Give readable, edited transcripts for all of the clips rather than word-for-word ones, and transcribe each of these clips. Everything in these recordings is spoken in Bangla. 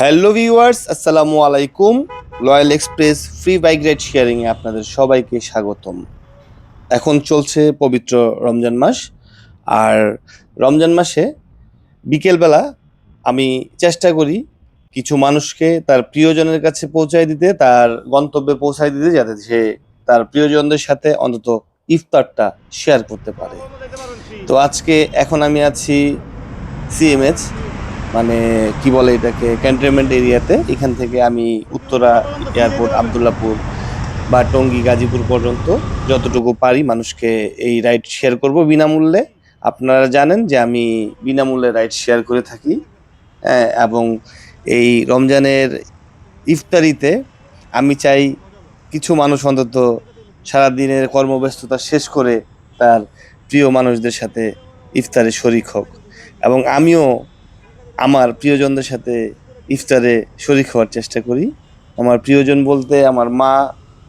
হ্যালো ভিউয়ার্স, আসসালামু আলাইকুম। Royal express free bike ride শেয়ারিংয়ে আপনাদের সবাইকে স্বাগতম। এখন চলছে পবিত্র রমজান মাস, আর রমজান মাসে বিকেলবেলা আমি চেষ্টা করি কিছু মানুষকে তার প্রিয়জনের কাছে পৌঁছায় দিতে, তার গন্তব্যে পৌঁছায় দিতে, যাতে সে তার প্রিয়জনদের সাথে অন্তত ইফতারটা শেয়ার করতে পারে। তো আজকে এখন আমি আছি সিএমএইচ, মানে কি বলে এটাকে, ক্যান্টনমেন্ট এরিয়াতে। এখান থেকে আমি উত্তরা এয়ারপোর্ট, আবদুল্লাপুর বা টঙ্গী, গাজীপুর পর্যন্ত যতটুকু পারি মানুষকে এই রাইড শেয়ার করব বিনামূল্যে। আপনারা জানেন যে আমি বিনামূল্যে রাইড শেয়ার করে থাকি। এবং এই রমজানের ইফতারিতে আমি চাই কিছু মানুষ অন্তত সারাদিনের কর্মব্যস্ততা শেষ করে তার প্রিয় মানুষদের সাথে ইফতারে শরিক হোক, এবং আমিও আমার প্রিয়জনদের সাথে ইফতারে শরিক হওয়ার চেষ্টা করি। আমার প্রিয়জন বলতে আমার মা,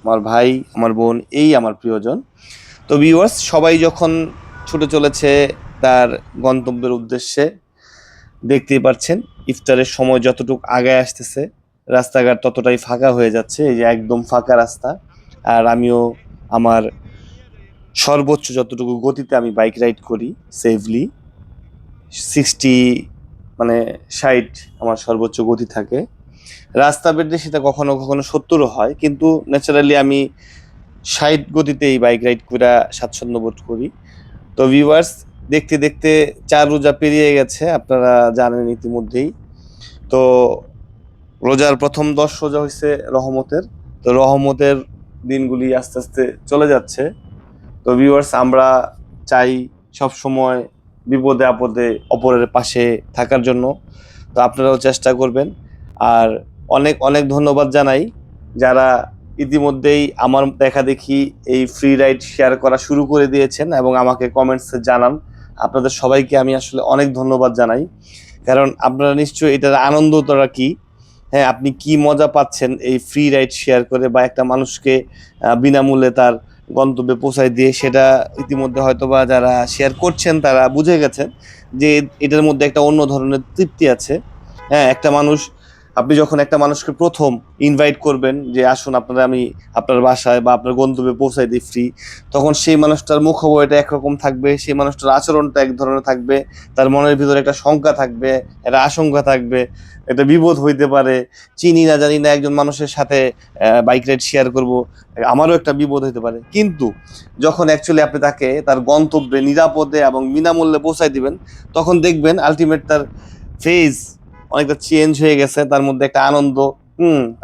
আমার ভাই, আমার বোন, এই আমার প্রিয়জন। তো ভিউয়ার্স, সবাই যখন ছুটে চলেছে তার গন্তব্যের উদ্দেশ্যে, দেখতেই পাচ্ছেন ইফতারের সময় যতটুকু আগায় আসতেছে রাস্তাঘাট ততটাই ফাঁকা হয়ে যাচ্ছে। এই যে একদম ফাঁকা রাস্তা, আর আমিও আমার সর্বোচ্চ যতটুকু গতিতে আমি বাইক রাইড করি সেফলি, 60 মানে 60 আমার সর্বোচ্চ গতি থাকে। রাস্তা বেঁধে সেটা কখনো কখনো 70ও হয়, কিন্তু ন্যাচারালি আমি 60 গতিতেই বাইক রাইড করে স্বাচ্ছন্দ্য বোধ করি। তো ভিউয়ার্স, দেখতে দেখতে 4 রোজা পেরিয়ে গেছে, আপনারা জানেন ইতিমধ্যেই। তো রোজার প্রথম 10 রোজা হয়েছে রহমতের। তো রহমতের দিনগুলি আস্তে আস্তে চলে যাচ্ছে। তো ভিউয়ার্স, আমরা চাই সব সময় বিপদে আপদে অপরের পাশে থাকার জন্য। তো আপনারাও চেষ্টা করবেন। আর অনেক অনেক ধন্যবাদ জানাই যারা ইতিমধ্যেই আমার দেখা দেখি এই ফ্রি রাইড শেয়ার করা শুরু করে দিয়েছেন এবং আমাকে কমেন্টসে জানান। আপনাদের সবাইকে আমি আসলে অনেক ধন্যবাদ জানাই, কারণ আপনারা নিশ্চয়ই এটার আনন্দটা কি, হ্যাঁ, আপনি কি মজা পাচ্ছেন এই ফ্রি রাইড শেয়ার করে বা একটা মানুষকে বিনামূল্যে তার গন্তব্যে পৌঁছায় দিয়ে, সেটা ইতিমধ্যে হয়তোবা যারা শেয়ার করছেন তারা বুঝে গেছেন যে এটার মধ্যে একটা অন্য ধরনের তৃপ্তি আছে। হ্যাঁ, একটা মানুষ, আপনি যখন একটা মানুষকে প্রথম ইনভাইট করবেন যে আসুন আপনারা আমি আপনার বাসায় বা আপনার গন্তব্যে পৌঁছাই দিই ফ্রি, তখন সেই মানুষটার মুখবয়টা একরকম থাকবে, সেই মানুষটার আচরণটা এক ধরনের থাকবে, তার মনের ভিতরে একটা শঙ্কা থাকবে, একটা আশঙ্কা থাকবে, একটা বিপদ হইতে পারে। চিনি না জানি না একজন মানুষের সাথে বাইক রাইড শেয়ার করব, আমারও একটা বিপদ হইতে পারে। কিন্তু যখন অ্যাকচুয়ালি আপনি তাকে তার গন্তব্যে নিরাপদে এবং বিনামূল্যে পৌঁছাই দিবেন, তখন দেখবেন আলটিমেট তার ফেজ অনেকটা চেঞ্জ হয়ে গেছে, তার মধ্যে একটা আনন্দ,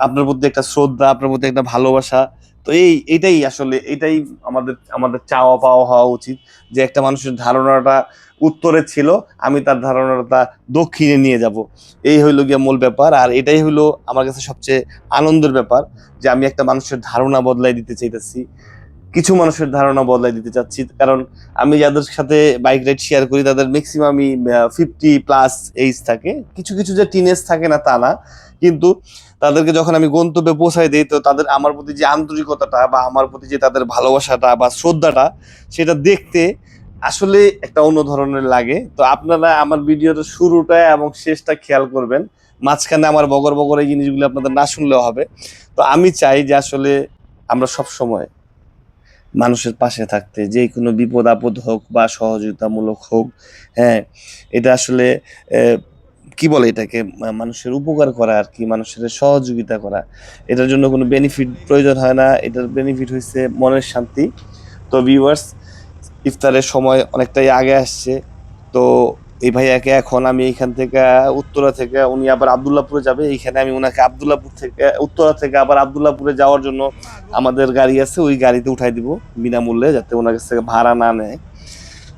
আপনার প্রতি একটা শ্রদ্ধা, আপনার প্রতি একটা ভালোবাসা। তো এইটাই আসলে এটাই আমাদের আমাদের চাওয়া পাওয়া হওয়া উচিত, যে একটা মানুষের ধারণাটা উত্তরে ছিল, আমি তার ধারণাটা দক্ষিণে নিয়ে যাব। এই হইলো গিয়ে মূল ব্যাপার। আর এটাই হইলো আমার কাছে সবচেয়ে আনন্দের ব্যাপার, যে আমি একটা মানুষের ধারণা বদলাই দিতে চাইতেছি, কিছু মানুষের ধারণা বদলাই দিতে চাচ্ছি। কারণ আমি যাদের সাথে বাইক রাইড শেয়ার করি তাদের ম্যাক্সিমামই 50+ এইজ থাকে, কিছু কিছু যে টিনেজ থাকে না তা না, কিন্তু তাদেরকে যখন আমি গন্তব্যে পৌঁছাই দিই, তো তাদের আমার প্রতি যে আন্তরিকতাটা বা আমার প্রতি যে তাদের ভালোবাসাটা বা শ্রদ্ধাটা, সেটা দেখতে আসলে একটা অন্য ধরনের লাগে। তো আপনারা আমার ভিডিওর শুরুটা এবং শেষটা খেয়াল করবেন, মাঝখানে আমার বগর বগর এই জিনিসগুলো আপনাদের না শুনলেও হবে। তো আমি চাই যে আসলে আমরা সব সময় মানুষের পাশে থাকতে, যে কোনো বিপদ আপদ হোক বা সহযোগিতামূলক হোক। হ্যাঁ, এটা আসলে কি বলে এটাকে, মানুষের উপকার করা আর কি, মানুষের সহযোগিতা করা। এটার জন্য কোনো বেনিফিট প্রয়োজন হয় না, এটার বেনিফিট হচ্ছে মনের শান্তি। তো ভিউয়ার্স, ইফতারের সময় অনেকটাই আগে আসছে। তো এই ভাইয়াকে এখন আমি এইখান থেকে উত্তরা থেকে, উনি আবার আবদুল্লাপুরে যাবে, এইখানে আমি ওনাকে আবদুল্লাপুর থেকে উত্তরা থেকে আবার আবদুল্লাপুরে যাওয়ার জন্য আমাদের গাড়ি আছে, ওই গাড়িতে উঠাই দিব বিনামূল্যে, যাতে ওনার কাছ থেকে ভাড়া না নেয়।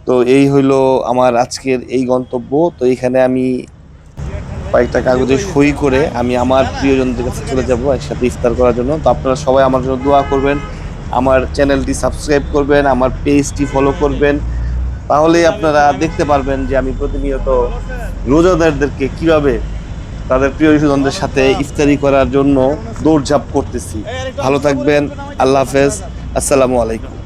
তো এই হইলো আমার আজকের এই গন্তব্য। তো এইখানে আমি কয়েকটা কাগজে সই করে আমি আমার প্রিয়জনদের কাছে চলে যাব একসাথে ইফতার করার জন্য। তো আপনারা সবাই আমার জন্য দোয়া করবেন, আমার চ্যানেলটি সাবস্ক্রাইব করবেন, আমার পেজটি ফলো করবেন। তাহলেই আপনারা দেখতে পারবেন যে আমি প্রতিনিয়ত রোজাদারদেরকে কিভাবে তাদের প্রিয়জনদের সাথে ইফতারি করার জন্য দৌড়ঝাঁপ করতেছি। ভালো থাকবেন, আল্লাহ হাফেজ, আসসালামু আলাইকুম।